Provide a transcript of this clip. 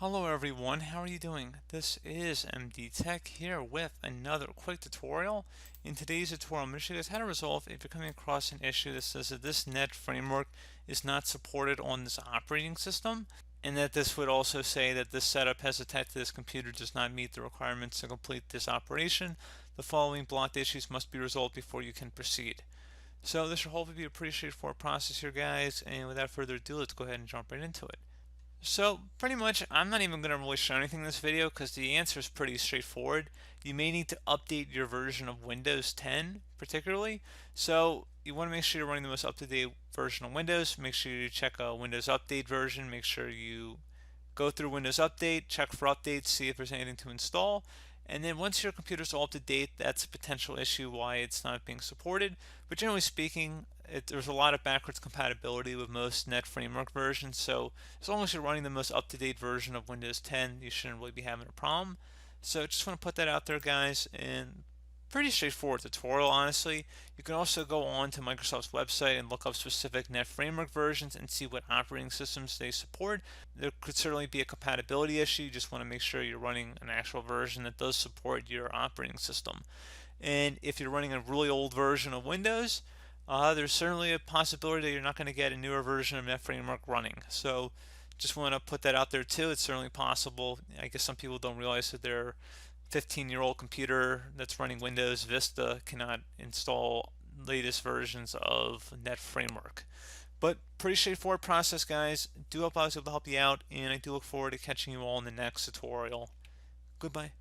Hello everyone, how are you doing? This is MD Tech here with another quick tutorial. In today's tutorial, I'm going to show you guys how to resolve if you're coming across an issue that says that this net framework is not supported on this operating system, and that this would also say that this setup has detected this computer does not meet the requirements to complete this operation. The following blocked issues must be resolved before you can proceed. So this should hopefully be a pretty straightforward process here, guys, and without further ado, let's go ahead and jump right into it. So pretty much, I'm not even going to really show anything in this video because the answer is pretty straightforward. You may need to update your version of Windows 10 particularly. So you want to make sure you're running the most up-to-date version of Windows. Make sure you check a Windows Update version. Make sure you go through Windows Update, check for updates, see if there's anything to install. And then once your computer's all up to date, that's a potential issue why it's not being supported. But generally speaking, there's a lot of backwards compatibility with most net framework versions. So as long as you're running the most up-to-date version of Windows 10, you shouldn't really be having a problem. So just want to put that out there, guys. And pretty straightforward tutorial, honestly. You can also go on to Microsoft's website and look up specific net framework versions and see what operating systems they support. There could certainly be a compatibility issue. You just want to make sure you're running an actual version that does support your operating system. And if you're running a really old version of Windows, there's certainly a possibility that you're not going to get a newer version of net framework running. So just want to put that out there too. It's certainly possible. I guess some people don't realize that their 15-year-old computer that's running Windows Vista cannot install latest versions of net framework. But pretty straightforward process, guys. Do hope I was able to help you out, and I do look forward to catching you all in the next tutorial. Goodbye.